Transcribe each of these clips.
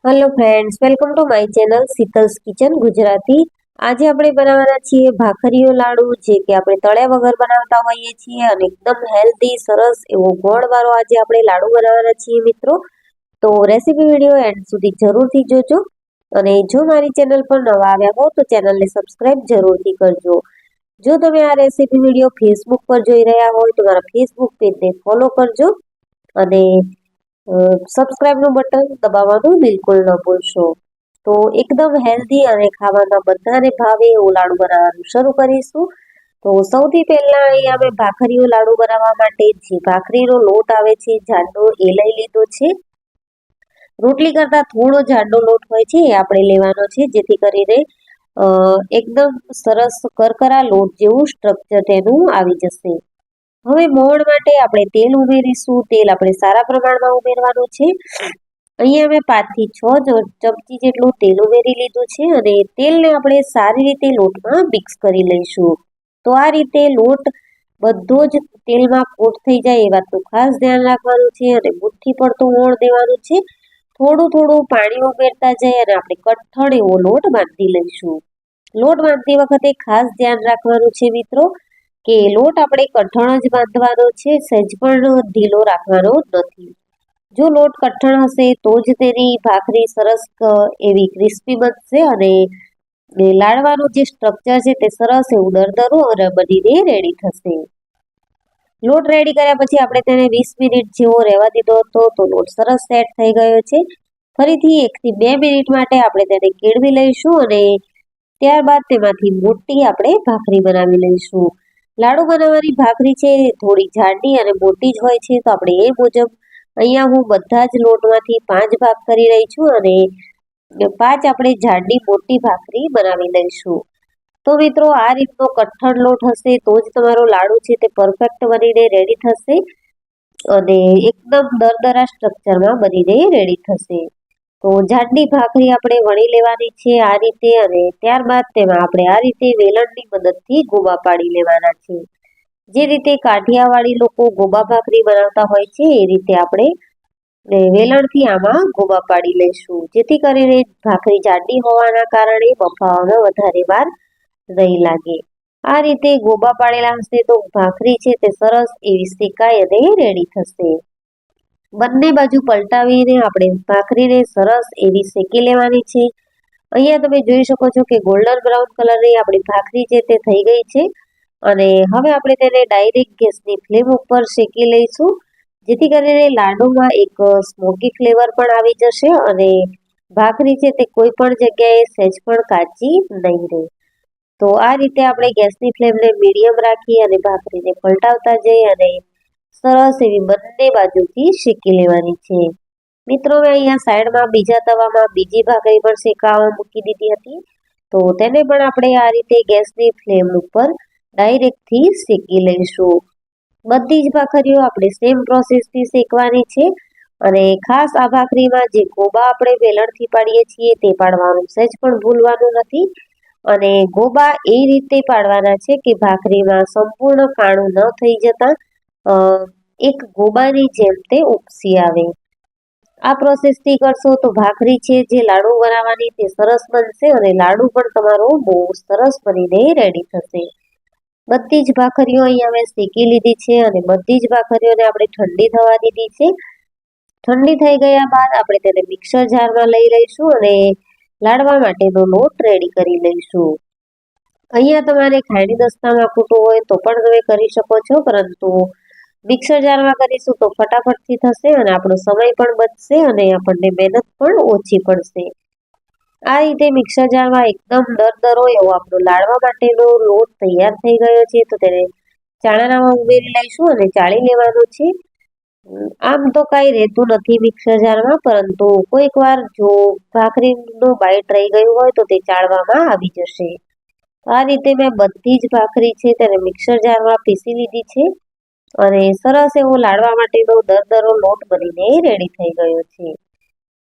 Hello friends, welcome to my channel Sheetal's kitchen Gujarati. આજે આપણે બનાવવાના છીએ ભાખરીઓ લાડુ, જે કે આપણે તળ્યા વગર બનાવતા હોઈએ છીએ અને એકદમ હેલ્ધી સરસ એવો ગોળવાળો આજે આપણે લાડુ બનાવવાના છીએ મિત્રો। તો રેસીપી વિડીયો એન્ડ સુધી જરૂરથી જોજો અને જો મારી ચેનલ પર નવા આવ્યા હો તો ચેનલને સબસ્ક્રાઇબ જરૂરથી કરજો। જો તમે આ રેસીપી વિડીયો ફેસબુક પર જોઈ રહ્યા હોય તો મારા ફેસબુક પેજને ફોલો કરજો અને સબસ્ક્રાઇબનું બટન દબાવવાનું બિલકુલ ન ભૂલશો। તો એકદમ હેલ્ધી અને ખાવામાં બધાને ભાવે એવું લાડુ બનાવવાનું શરૂ કરીશું। તો સૌથી પહેલા અહીંયા અમે ભાખરીઓ લાડુ બનાવવા માટે જે ભાખરીનો લોટ આવે છે જાડો એ લઈ લીધો છે। રોટલી કરતા થોડો જાડો લોટ હોય છે એ આપણે લેવાનો છે, જેથી કરીને એકદમ સરસ કરકરા લોટ જેવું સ્ટ્રક્ચર તેનું આવી જશે। હવે મોણ માટે આપણે તેલ ઉમેરીશું। તેલ આપણે સારા પ્રમાણમાં ઉમેરવાનું છે। અહીંયા મેં 5 થી 6 ચમચી જેટલું તેલ ઉમેરી લીધું છે અને તેલને આપણે સારી રીતે લોટમાં મિક્સ કરી લઈશું। તો આ રીતે લોટ બધો જ તેલમાં કોટ થઈ જાય એ વાતનું ખાસ ધ્યાન રાખવાનું છે અને મુઠ્ઠી પડતું મોણ દેવાનું છે। થોડું થોડું પાણી ઉમેરતા જઈ અને આપણે કઠણ એવો લોટ બાંધી લઈશું। લોટ બાંધતી વખતે ખાસ ધ્યાન રાખવાનું છે મિત્રો કે લોટ આપણે કઠણ જ બાંધવાનો છે, સહેજ પણ ઢીલો રાખવાનો નથી। જો લોટ કઠણ હશે તો જ તેની ભાખરી સરસ એવી ક્રિસ્પી બનશે અને લાડવાનું જે સ્ટ્રક્ચર છે તે સરસ એવું દરદરું બનીને રેડી થશે। લોટ રેડી કર્યા પછી આપણે તેને 20 મિનિટ જેવો રહેવા દીધો હતો, તો લોટ સરસ સેટ થઈ ગયો છે। ફરીથી 1 થી 2 મિનિટ માટે આપણે તેને કેળવી લઈશું અને ત્યારબાદ તેમાંથી મોટી આપણે ભાખરી બનાવી લઈશું। લાડુ બનાવવાની ભાખરી છે થોડી જાડી અને મોટી જ હોય છે, તો આપણે એ મુજબ અહીંયા હું બધા જ લોટમાંથી 5 ભાગ કરી રહી છું અને 5 આપણે જાડી મોટી ભાખરી બનાવી લઈશું। તો મિત્રો આ રીતનો કઠણ લોટ હશે તો જ તમારો લાડુ છે તે પરફેક્ટ બનીને રેડી થશે અને એકદમ દરદરા સ્ટ્રક્ચરમાં બનીને રેડી થશે। તો જાડી ભાખરી આપણે વણી લેવાની છે આ રીતે અને ત્યારબાદ તેમાં આપણે આ રીતે વેલણની મદદથી ગોબા પાડી લેવાના છે। જે રીતે કાઠિયાવાડી લોકો ગોબા ભાખરી બનાવતા હોય છે એ રીતે આપણે વેલણથી આમાં ગોબા પાડી લઈશું, જેથી કરીને ભાખરી જાડી હોવાના કારણે બફાવામાં વધારે વાર નહીં લાગે। આ રીતે ગોબા પાડેલા હશે તો ભાખરી છે તે સરસ એવી શેકાઈ અને રેડી થશે। બંને બાજુ પલટાવીને આપણે ભાખરીને સરસ એવી શેકી લેવાની છે। અહીંયા તમે જોઈ શકો છો કે ગોલ્ડન બ્રાઉન કલરની આપણી ભાખરી છે તે થઈ ગઈ છે અને હવે આપણે તેને ડાયરેક્ટ ગેસની ફ્લેમ ઉપર શેકી લઈશું, જેથી કરીને લાડુમાં એક સ્મોકી ફ્લેવર પણ આવી જશે અને ભાખરી છે તે કોઈ પણ જગ્યાએ સહેજ પણ કાચી નહીં રહે। તો આ રીતે આપણે ગેસની ફ્લેમને મીડિયમ રાખી અને ભાખરીને પલટાવતા જઈ અને સરસ એવી બંને બાજુથી શેકી લેવાની છે। મિત્રો મેં અહીંયા સાઈડમાં બીજા તવામાં બીજી ભાખરી પણ શેકાવા મૂકી દીધી હતી, તો તેને પણ આપણે આ રીતે ગેસની ફ્લેમ ઉપર ડાયરેક્ટથી શેકી લઈશું। બધી જ ભાખરીઓ આપણે સેમ પ્રોસેસથી શેકવાની છે અને ખાસ આ ભાખરીમાં જે ગોબા આપણે વેલણથી પાડીએ છીએ તે પાડવાનું સહેજ પણ ભૂલવાનું નથી અને ગોબા એ રીતે પાડવાના છે કે ભાખરીમાં સંપૂર્ણ કાણું ન થઈ જતા એક ગોબાની જેમ તે ઉપસી આવે। આ પ્રોસેસથી કરશો તો ભાખરી છે જે લાડુ બનાવવાની તે સરસ બનશે અને લાડુ પણ તમારો બહુ સરસ બનીને રેડી થશે। બધી જ ભાખરીઓ અહીંયા મેં શેકી લીધી છે અને બધી જ ભાખરીઓને આપણે ઠંડી થવા દીધી છે। ઠંડી થઈ ગયા બાદ આપણે તેને મિક્સર જારમાં લઈ લઈશું અને લાડવા માટેનો લોટ રેડી કરી લઈશું। અહીંયા તમારે ખાયણી દસ્તામાં કૂટવું હોય તો પણ તમે કરી શકો છો, પરંતુ મિક્સર જારમાં કરીશું તો ફટાફટથી થશે અને આપણો સમય પણ બચશે અને આપણને મહેનત પણ ઓછી પડશે। આ રીતે મિક્સર જારમાં એકદમ દરદરો એવો આપણો લાડવા માટેનો લોટ તૈયાર થઈ ગયો છે, તો તેને ચાળણામાં ઉમેરી લઈશું અને ચાળી લેવાનો છે। આમ તો કાંઈ રહેતું નથી મિક્સર જારમાં, પરંતુ કોઈક વાર જો ભાખરીનું બાઈટ રહી ગયું હોય તો તે ચાળવામાં આવી જશે। આ રીતે મેં બધી જ ભાખરી છે તેને મિક્સર જારમાં પીસી લીધી છે અને સરસ એવો લાડવા માટેનો દરદરો લોટ બનીને રેડી થઈ ગયો છે।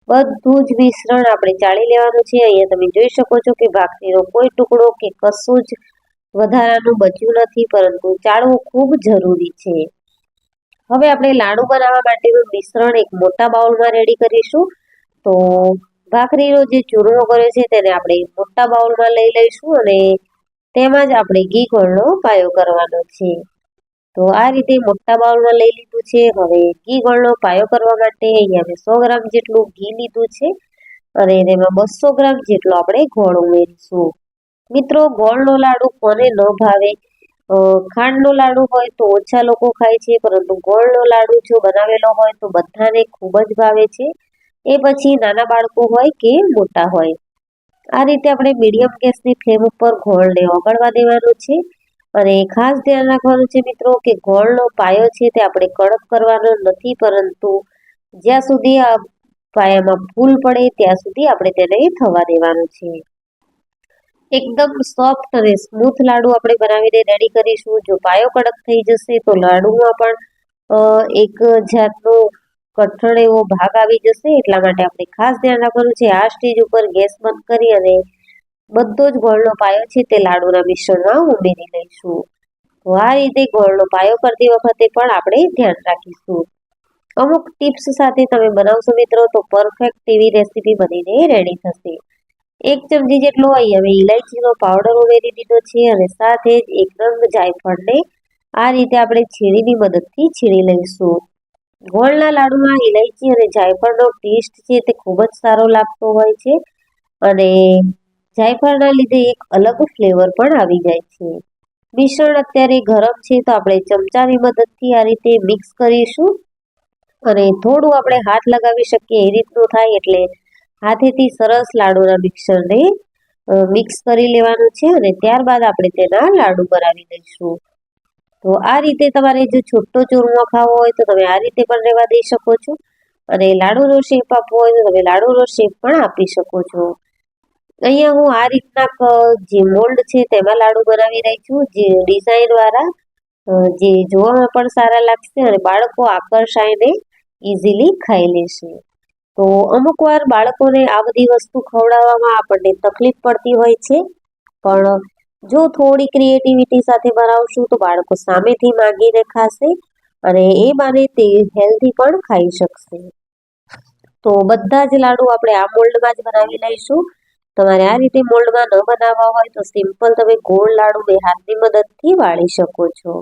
બધું જ મિશ્રણ આપણે ચાળી લેવાનું છે। અહીંયા તમે જોઈ શકો છો કે ભાખરીનો કોઈ ટુકડો કે કશું જ વધારાનું બચ્યું નથી, પરંતુ ચાળવું ખૂબ જરૂરી છે। હવે આપણે લાડુ બનાવવા માટેનું મિશ્રણ એક મોટા બાઉલમાં રેડી કરીશું। તો ભાખરીનો જે ચૂરમો કર્યો છે તેને આપણે મોટા બાઉલમાં લઈ લઈશું અને તેમાં જ આપણે ઘી ગોળનો પાયો કરવાનો છે. તો આ રીતે મોટા બાઉલમાં લઈ લીધું છે. હવે ઘી ગોળનો પાયો કરવા માટે અહીંયા મેં 100 ગ્રામ જેટલું ઘી લીધું છે અને તેમાં 200 ગ્રામ જેટલો આપણે ગોળ ઉમેરીશું. મિત્રો, ગોળનો લાડુ કોને ન ભાવે? ખાંડનો લાડુ હોય તો ઓછા લોકો ખાય છે, પરંતુ ગોળનો લાડુ જો બનાવેલો હોય તો બધાને ખૂબ જ ભાવે છે. એ પછી નાના બાળકો હોય કે મોટા હોય. આ રીતે આપણે મીડિયમ ગેસની ફ્લેમ ઉપર ગોળને ઓગળવા દેવાનો છે અને ખાસ ધ્યાન રાખવાનું છે મિત્રો કે ગોળનો પાયો છે તે આપણે કડક કરવાનો નથી, પરંતુ જ્યાં સુધી આ પાયામાં ફૂલ પડે ત્યાં સુધી આપણે તેને થવા દેવાનું છે. એકદમ સોફ્ટ અને સ્મૂથ લાડુ આપણે બનાવીને રેડી કરીશું. જો પાયો કડક થઈ જશે તો લાડુમાં પણ એક જાતનો કઠણ એવો ભાગ આવી જશે. એટલા માટે આપણે ખાસ ધ્યાન રાખવાનું છે. આ સ્ટેજ ઉપર ગેસ બંધ કરી અને બધો જ ગોળનો પાયો છે તે લાડુના મિશ્રણમાં ઉમેરી લઈશું. તો આ રીતે ગોળનો પાયો કરતી વખતે પણ આપણે ધ્યાન રાખીશું. અમુક ટિપ્સ સાથે તમે બનાવશો મિત્રો તો પરફેક્ટ એવી રેસીપી બનીને રેડી થશે. 1 ચમચી જેટલો અહીંયા મેં ઇલાયચીનો પાવડર ઉમેરી દીધો છે અને સાથે જ 1 નંગ જાયફળને આ રીતે આપણે છીણીની મદદથી છીણી લઈશું. ગોળના લાડુમાં ઇલાયચી અને જાયફળનો ટેસ્ટ છે તે ખૂબ જ સારો લાગતો હોય છે અને જાયફળના લીધે એક અલગ ફ્લેવર પણ આવી જાય છે. મિશ્રણ અત્યારે ગરમ છે તો આપણે ચમચાની મદદથી આ રીતે મિક્સ કરીશું અને થોડું આપણે હાથ લગાવી શકીએ એ રીતનું થાય એટલે હાથેથી સરસ લાડુના મિક્સરને મિક્સ કરી લેવાનું છે અને ત્યારબાદ આપણે તેના લાડુ બનાવી લઈશું. તો આ રીતે તમારે જો છૂટો ચૂરમો ખાવો હોય તો તમે આ રીતે પણ રહેવા દઈ શકો છો અને લાડુનો શેપ આપવો હોય તો તમે લાડુનો શેપ પણ આપી શકો છો. અહીંયા હું આ રીતના જે મોલ્ડ છે તેમાં લાડુ બનાવી રહી છું, જે ડિઝાઇન વાળા, જે જોવામાં પણ સારા લાગશે અને બાળકો આકર્ષાઈને ઇઝીલી ખાઈ લેશે. તો અમુક વાર બાળકોને આ બધી વસ્તુ ખવડાવવામાં આપણને તકલીફ પડતી હોય છે, પણ જો થોડી ક્રિએટિવિટી સાથે બનાવશું તો બાળકો સામેથી માંગીને ખાશે અને એ બાને તે હેલ્ધી પણ ખાઈ શકશે. તો બધા જ લાડુ આપણે આ મોલ્ડમાં જ બનાવી લઈશું. તમારે આ રીતે મોલ્ડમાં ન બનાવવા હોય તો સિમ્પલ તમે ગોળ લાડુ બે હાથની મદદથી વાળી શકો છો.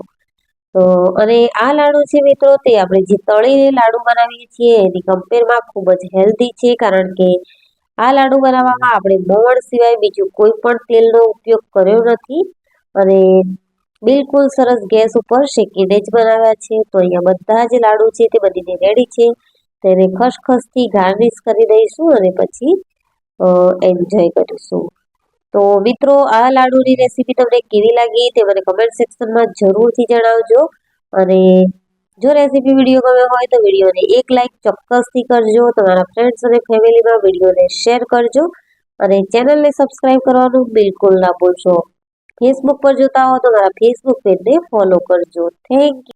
તો અને આ લાડુ છે મિત્રો તે આપણે જે તળીને લાડુ બનાવીએ છીએ એની કમ્પેરમાં ખૂબ જ હેલ્ધી છે, કારણ કે આ લાડુ બનાવવામાં આપણે મોવણ સિવાય બીજું કોઈ પણ તેલનો ઉપયોગ કર્યો નથી અને બિલકુલ સરસ ગેસ ઉપર શેકીને જ બનાવ્યા છે. તો અહીંયા બધા જ લાડુ છે તે બધીને રેડી છે. તેને ખસખસથી ગાર્નિશ કરી દઈશું અને પછી એન્જોય કરીશું. તો મિત્રો, આ લાડુની રેસીપી તમને કેવી લાગી તે મને કમેન્ટ સેક્શનમાં જરૂરથી જણાવજો અને જો રેસીપી વિડીયો ગમ્યો હોય તો વિડીયોને એક લાઇક ચોક્કસથી કરજો. તમારા ફ્રેન્ડ્સ અને ફેમિલીમાં વિડીયોને શેર કરજો અને ચેનલને સબસ્ક્રાઇબ કરવાનું બિલકુલ ના ભૂલશો. ફેસબુક પર જોતા હો તો મારા ફેસબુક પેજને ફોલો કરજો. Thank you.